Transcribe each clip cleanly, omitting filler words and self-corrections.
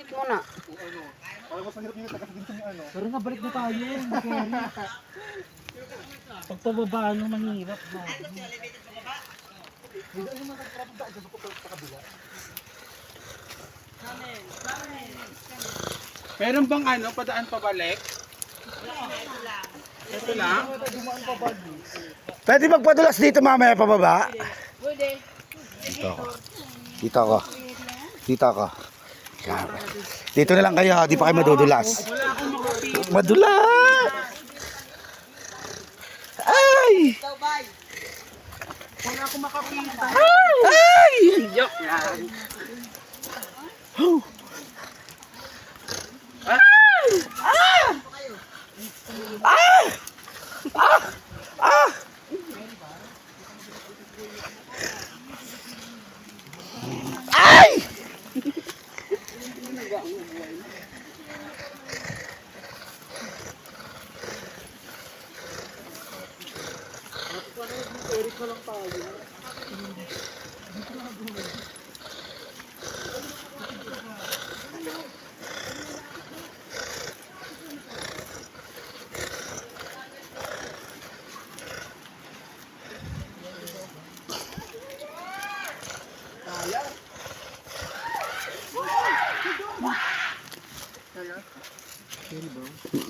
Sit muna. Pero nga balik na tayo. Pagpababa nung manghirap na. Meron bang padaan pabalik? Ito lang. Pwede magpadulas dito mamaya pababa? Pwede. Dito ako. Dito ako. Yan. Dito na lang kayo, di pa kayo madudulas. Madulas! Ay! Wala akong makakita. Ay! Joke lang. Ay!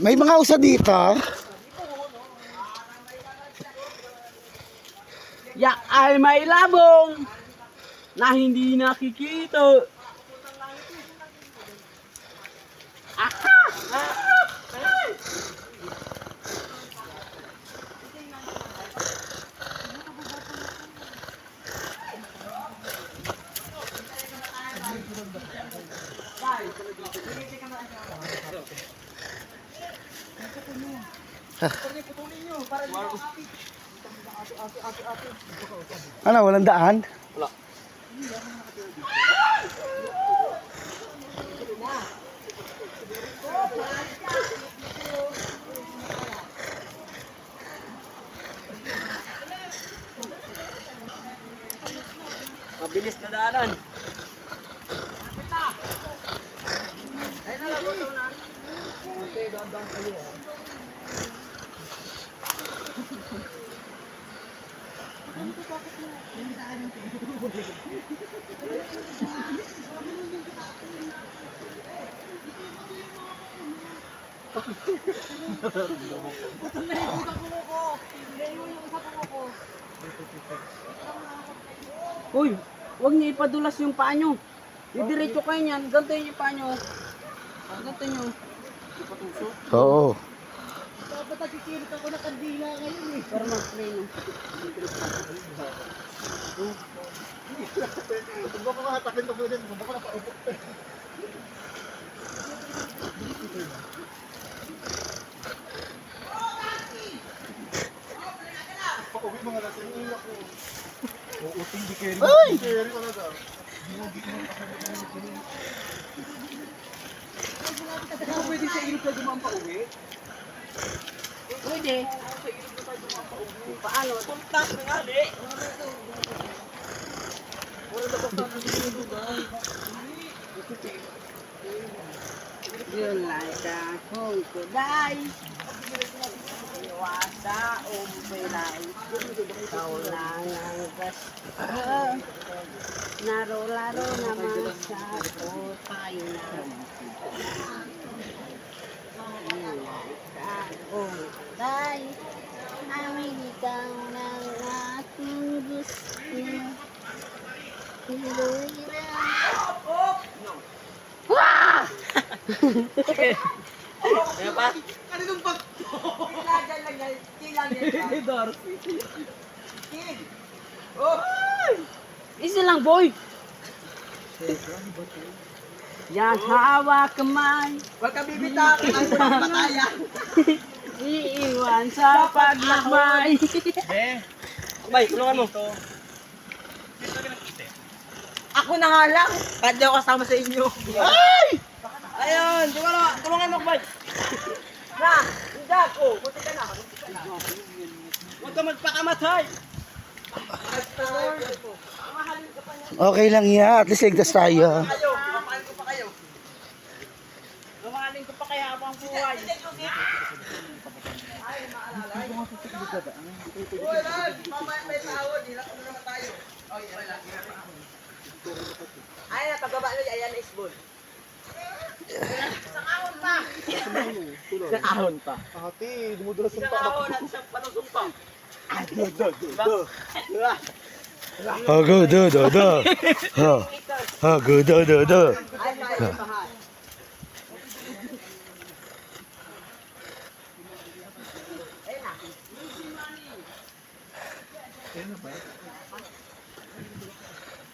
May mga usa dito. Yak ay may labong na hindi nakikita. Ano, walang daan? Mabilis na daanan. Uy, huwag niyo ipadulas yung paa niyo. Didiretso kayo niyan. Gantayin yung paa niyo. Gantayin niyo. Oo. Pero mag-play no. Ay! Pwede sa ilog ka dumang pa-uwi? Pwede. Paano? Tuntas na nga, di. You like a crocodile. Iwasa umpilay. Kaulang ang gusto. Laro-laro naman sa putay na. You like a crocodile. Amin ikaw ng aking gusto. Wah! Ano pa? Kaninong bag to? Kailangan lang yan. Kailangan Dorothy. King! Oh! Isa lang, boy! Yan, hawak kamay. Huwag ka bibitak. Ang bulang batayan. Iiwan sa paglakbay. Bay, tulungan mo. Ako na nga lang. Kahit di ako kasama sa inyo. Ay! Ayun, tulungan mo, Bay. Na, hindi ako. Buti ka na. Huwag ka magpakamatay. Okay lang yan. At least ligtas tayo. Kayo, mamahalin ko pa kayo. Aralin ko pa kaya habang buhay. Uy, Lord! Mamaya may tawad. Hirap mo naman tayo. Oh, yan lang. Ay, pagbaba nyo. Ayan, isbol. Isang ahon pa. Isang ahon pa. Ate, dumudulas Isang ahon at isang panusumpa. Hago do do do. Hago do do do. Ay, may bahay.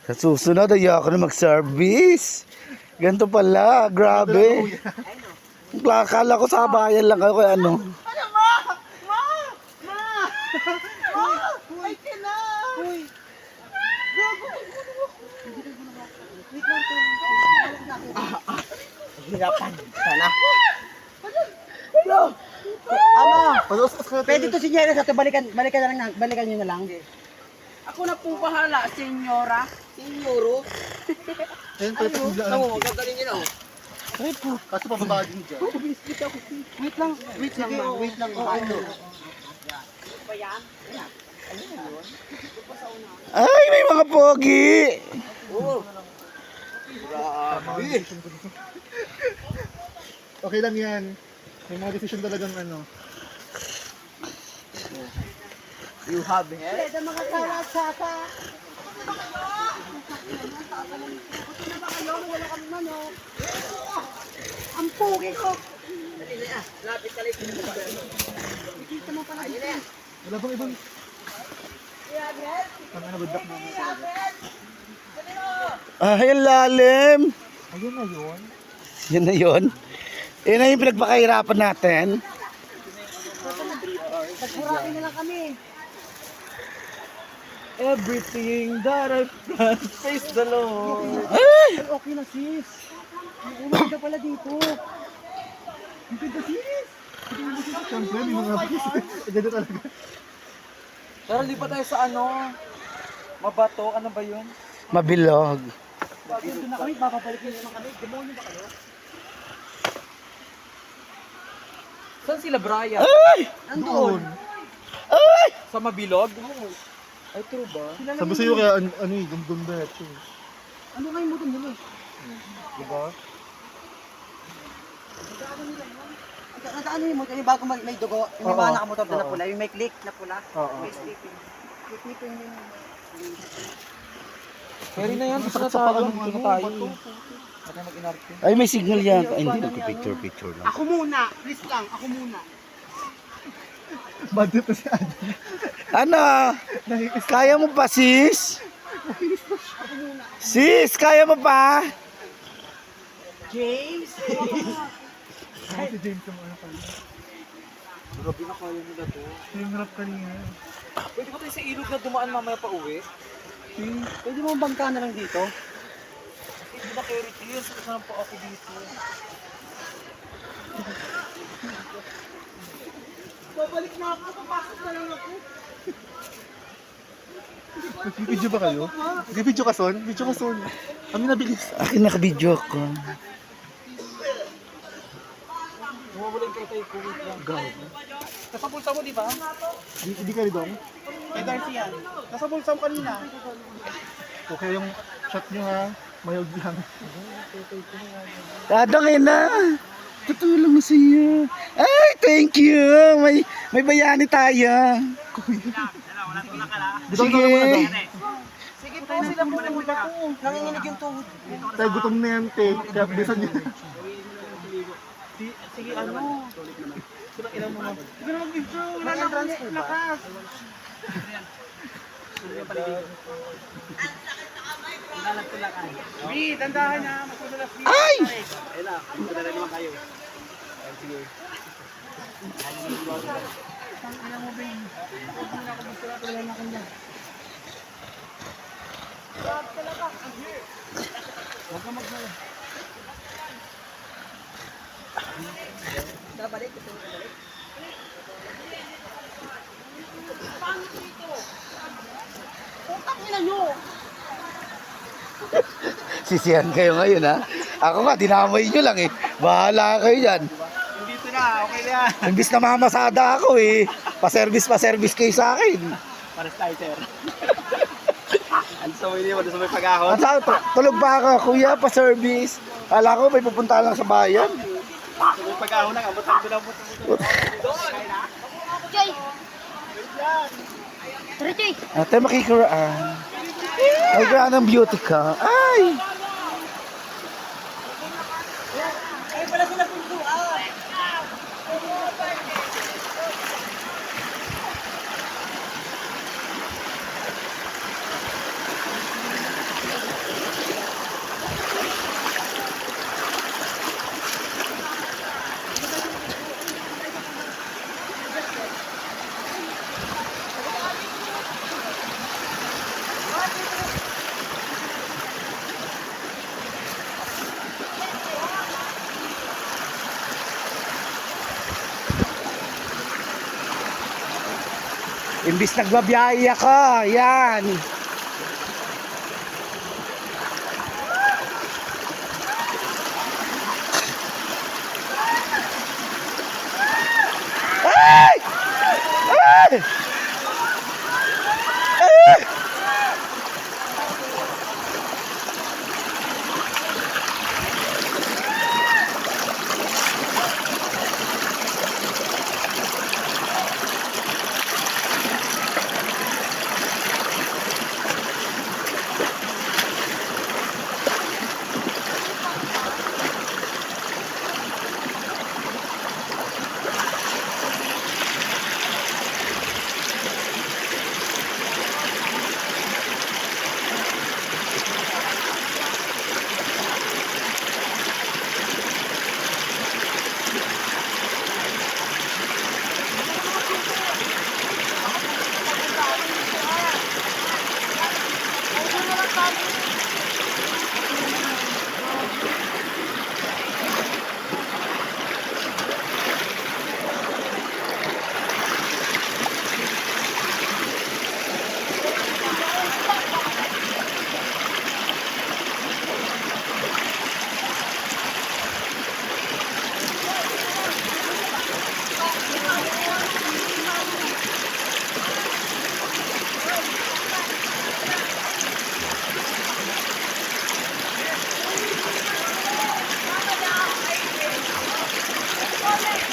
Sa susunod, ayaw ako na mag-service. Ganito pala, grabe. Akala ko sa bayan lang ako, ano. Hirapan. Sana. Ano? Pwede to sinyera sa to. Balikan nyo na lang. Ako na po bahala, senyora. Senyoro. Ayun, pala tiglaan. Oo, gagaling yun ako. Kaso pababa din dyan. Wait lang. Wait lang. Ano? Ay, may mga pogi. Oo. Okay lang yan. May mga decision talagang ano. You have hair? Pwede mga kalasaka. Ang pugi ko. Lapit ka lang. Wala bang ibang... Ang ano, badak mo. Ay, ang lalim. Ayun na yun. Yan na yun. Yan na yung pinagpakahirapan natin. Nagburaki na lang kami. Everything that I've done, praise the Lord. Ay! Okay na sis. May ulo ka pala dito. Ang ganda sis. Siyempre, may mga bis. Ang ganda talaga. Pero di pa tayo sa ano, mabato, ano ba yun? Mabilog. Dito na kami, bababalikin naman kami. Demonyo ba kayo? Saan sila Brian? Ay! Andun. Ay! Sa Mabilog? Ay, true ba? Sabi sa'yo kaya ano eh, ganda ito. Ano kayo mo dun nila? Diba? Nagkaano yung motor, yung bago may dugo, yung Oo. mga nakamotor na Oo. pula, yung may click na pula. Oo. May sleeping. Sleeping yun. Pwede na yan, gusto na Sa tayo. paano, Gusto na tayo. At na mag-inarte. Ay, may signal yan. Ay, hindi. Nagka-picture lang. Ako muna. Please lang, ako muna. Bad trip na si Adam. Ano? Kaya mo pa, sis? Sis, kaya mo pa? James. Ay, si James yung ano kanina. Grabe na kaya nila to. Yung harap kanina. Pwede ba tayo sa ilog na dumaan mamaya pa uwi? Pwede mo bangka na lang dito? Hindi na carry tears. Saan pa ako dito? Babalik na ako, papasok na lang ako. Nag-video ba kayo? Nag-video ka, Son? Video ka, Son. Kami nabilis. Akin nakabidyo ko. Mawawalan kayo tayo po. Gago. Nasa bulsa mo, di ba? Hindi ka rin dong? Kay Darcy yan. Nasa bulsa mo kanina. Okay yung shot nyo ha. Mayog lang. Dadangin na. Tutulong na siya. Ay, thank you. May bayani tayo. Sige. Sige po, sila po na muna po. Nanginginig yung tuhod. Tayo gutom na yan, te. Kaya bilisan nyo. Sige, ano? Sige, ilan mo mag... Sige na mag-video. Wala na Mag-entrance po ba? lakas. Bi, dandahan na. Masudulas bi. Ay! Ayun na, madala naman kayo. Sige. Babalik, gusto mo babalik? Putang ina nyo. Sisihan kayo ngayon, ha? Ako nga, dinamay nyo lang eh. Bahala kayo dyan. Dito na, okay na yan. Imbis na mamasada ako eh. Pa-service kayo sa akin. Para tayo, sir. Ano sa may pag-ahon? At saka, tulog pa ako, kuya, pa-service. Kala ko may pupunta lang sa bayan. Sa may pag-ahon lang, abot-abot lang po. Joy! Tara, Joy! Ate, makikiraan. Ay, graan ng beauty ka. Ay! Ay, pala sila puntuan. Imbis nagbabiyahe ako, yan. Ay! Ay! Ay! Come on,